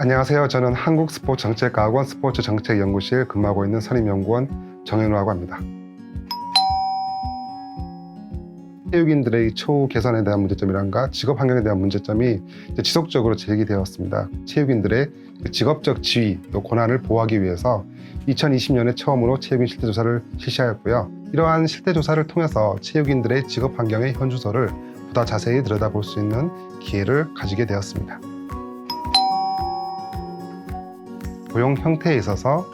안녕하세요. 저는 한국스포츠정책과학원 스포츠정책연구실 근무하고 있는 선임연구원 정현우라고 합니다. 체육인들의 처우 개선에 대한 문제점이란가 직업 환경에 대한 문제점이 지속적으로 제기되었습니다. 체육인들의 직업적 지위, 또 권한을 보호하기 위해서 2020년에 처음으로 체육인 실태조사를 실시하였고요. 이러한 실태조사를 통해서 체육인들의 직업 환경의 현주소를 보다 자세히 들여다볼 수 있는 기회를 가지게 되었습니다. 고용 형태에 있어서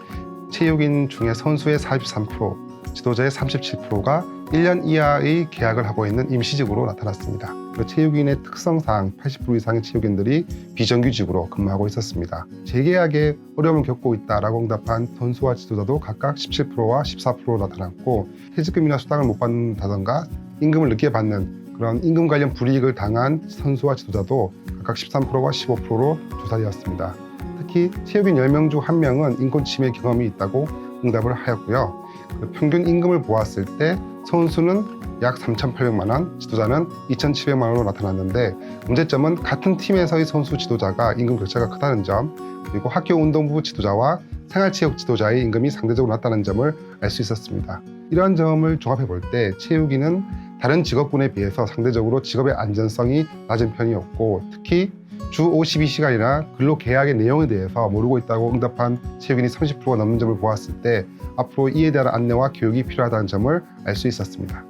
체육인 중에 선수의 43%, 지도자의 37%가 1년 이하의 계약을 하고 있는 임시직으로 나타났습니다. 체육인의 특성상 80% 이상의 체육인들이 비정규직으로 근무하고 있었습니다. 재계약에 어려움을 겪고 있다라고 응답한 선수와 지도자도 각각 17%와 14%로 나타났고, 퇴직금이나 수당을 못 받는다던가 임금을 늦게 받는 그런 임금 관련 불이익을 당한 선수와 지도자도 각각 13%와 15%로 조사되었습니다. 특히 체육인 10명 중 1명은 인권 침해 경험이 있다고 응답을 하였고요. 평균 임금을 보았을 때 선수는 약 3,800만 원, 지도자는 2,700만 원으로 나타났는데, 문제점은 같은 팀에서의 선수 지도자가 임금 격차가 크다는 점, 그리고 학교 운동부 지도자와 생활체육 지도자의 임금이 상대적으로 낮다는 점을 알 수 있었습니다. 이러한 점을 종합해 볼 때 체육인은 다른 직업군에 비해서 상대적으로 직업의 안전성이 낮은 편이었고, 특히 주 52시간이나 근로계약의 내용에 대해서 모르고 있다고 응답한 체육인이 30%가 넘는 점을 보았을 때 앞으로 이에 대한 안내와 교육이 필요하다는 점을 알 수 있었습니다.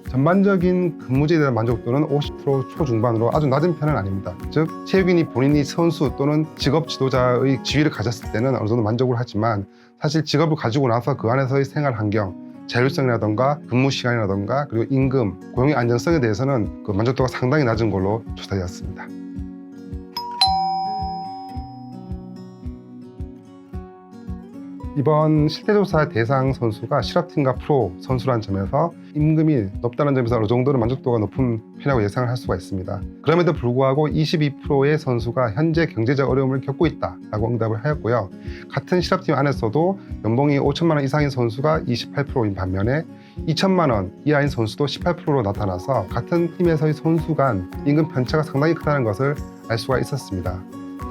전반적인 근무제에 대한 만족도는 50% 초중반으로 아주 낮은 편은 아닙니다. 즉, 체육인이 본인이 선수 또는 직업 지도자의 지위를 가졌을 때는 어느 정도 만족을 하지만, 사실 직업을 가지고 나서 그 안에서의 생활 환경, 자율성이라던가 근무 시간이라던가 그리고 임금, 고용의 안정성에 대해서는 그 만족도가 상당히 낮은 걸로 조사되었습니다. 이번 실태조사 대상 선수가 실업팀과 프로 선수라는 점에서 임금이 높다는 점에서 어느 정도는 만족도가 높은 편이라고 예상을 할 수가 있습니다. 그럼에도 불구하고 22%의 선수가 현재 경제적 어려움을 겪고 있다라고 응답을 하였고요. 같은 실업팀 안에서도 연봉이 5천만 원 이상인 선수가 28%인 반면에 2천만 원 이하인 선수도 18%로 나타나서 같은 팀에서의 선수 간 임금 편차가 상당히 크다는 것을 알 수가 있었습니다.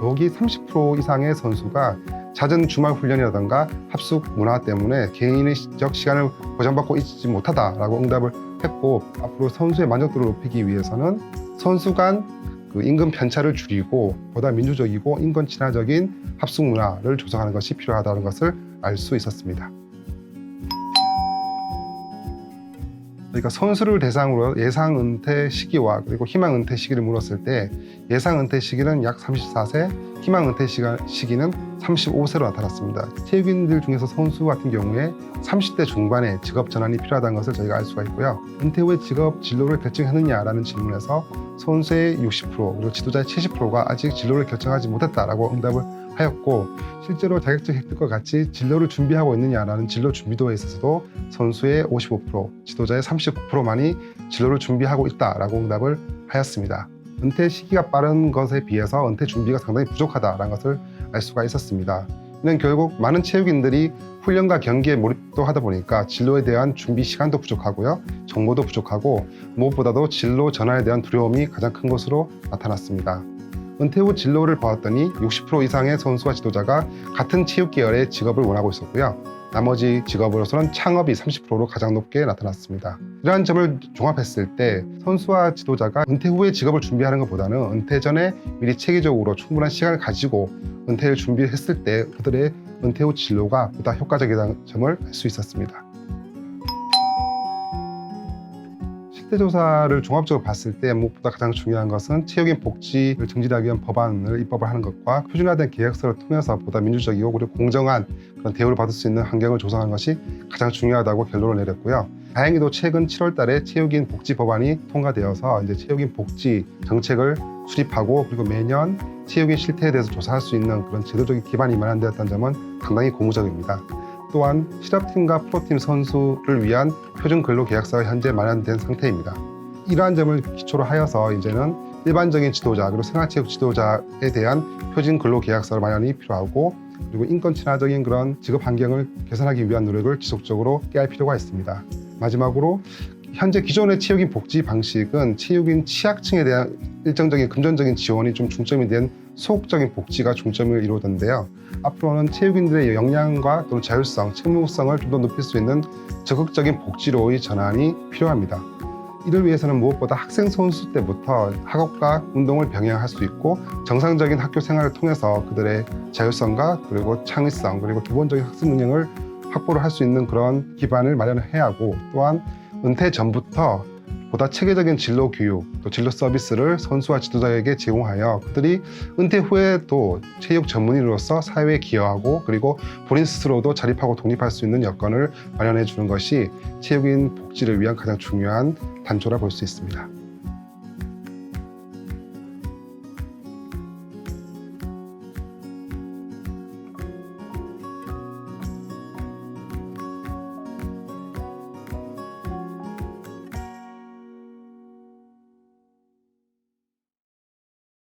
여기 30% 이상의 선수가 잦은 주말 훈련이라던가 합숙 문화 때문에 개인적 시간을 보장받고 있지 못하다라고 응답을 했고, 앞으로 선수의 만족도를 높이기 위해서는 선수 간 그 임금 편차를 줄이고 보다 민주적이고 인권 친화적인 합숙 문화를 조성하는 것이 필요하다는 것을 알 수 있었습니다. 그러니까 선수를 대상으로 예상 은퇴 시기와 그리고 희망 은퇴 시기를 물었을 때, 예상 은퇴 시기는 약 34세, 희망 은퇴 시기는 35세로 나타났습니다. 체육인들 중에서 선수 같은 경우에 30대 중반에 직업 전환이 필요하다는 것을 저희가 알 수가 있고요. 은퇴 후에 직업 진로를 결정했느냐라는 질문에서 선수의 60% 그리고 지도자의 70%가 아직 진로를 결정하지 못했다라고 응답을 하였고, 실제로 자격증 획득과 같이 진로를 준비하고 있느냐라는 진로 준비도에 있어서도 선수의 55%, 지도자의 39%만이 진로를 준비하고 있다라고 응답을 하였습니다. 은퇴 시기가 빠른 것에 비해서 은퇴 준비가 상당히 부족하다라는 것을 알 수가 있었습니다. 이는 결국 많은 체육인들이 훈련과 경기에 몰입도 하다 보니까 진로에 대한 준비 시간도 부족하고요, 정보도 부족하고, 무엇보다도 진로 전환에 대한 두려움이 가장 큰 것으로 나타났습니다. 은퇴 후 진로를 보았더니 60% 이상의 선수와 지도자가 같은 체육 계열의 직업을 원하고 있었고요. 나머지 직업으로서는 창업이 30%로 가장 높게 나타났습니다. 이러한 점을 종합했을 때 선수와 지도자가 은퇴 후에 직업을 준비하는 것보다는 은퇴 전에 미리 체계적으로 충분한 시간을 가지고 은퇴를 준비했을 때 그들의 은퇴 후 진로가 보다 효과적이라는 점을 알 수 있었습니다. 실태조사를 종합적으로 봤을 때 무엇보다 가장 중요한 것은 체육인 복지를 증진하기 위한 법안을 입법을 하는 것과 표준화된 계약서를 통해서 보다 민주적이고 그리고 공정한 그런 대우를 받을 수 있는 환경을 조성하는 것이 가장 중요하다고 결론을 내렸고요. 다행히도 최근 7월 달에 체육인 복지 법안이 통과되어서 이제 체육인 복지 정책을 수립하고, 그리고 매년 체육인 실태에 대해서 조사할 수 있는 그런 제도적인 기반이 마련되었다는 점은 상당히 고무적입니다. 또한 실업팀과 프로팀 선수를 위한 표준 근로계약서가 현재 마련된 상태입니다. 이러한 점을 기초로 하여서 이제는 일반적인 지도자 그리고 생활체육 지도자에 대한 표준 근로계약서 마련이 필요하고, 그리고 인권 친화적인 그런 직업 환경을 개선하기 위한 노력을 지속적으로 깨할 필요가 있습니다. 마지막으로 현재 기존의 체육인 복지 방식은 체육인 취약층에 대한 일정적인 금전적인 지원이 좀 중점이 된 소극적인 복지가 중점을 이루던데요. 앞으로는 체육인들의 역량과 또는 자율성, 책무성을 좀 더 높일 수 있는 적극적인 복지로의 전환이 필요합니다. 이를 위해서는 무엇보다 학생 선수 때부터 학업과 운동을 병행할 수 있고 정상적인 학교 생활을 통해서 그들의 자율성과 그리고 창의성 그리고 기본적인 학습 능력을 확보를 할 수 있는 그런 기반을 마련해야 하고, 또한 은퇴 전부터 보다 체계적인 진로 교육, 또 진로 서비스를 선수와 지도자에게 제공하여 그들이 은퇴 후에도 체육 전문인으로서 사회에 기여하고 그리고 본인 스스로도 자립하고 독립할 수 있는 여건을 마련해 주는 것이 체육인 복지를 위한 가장 중요한 단초라 볼 수 있습니다.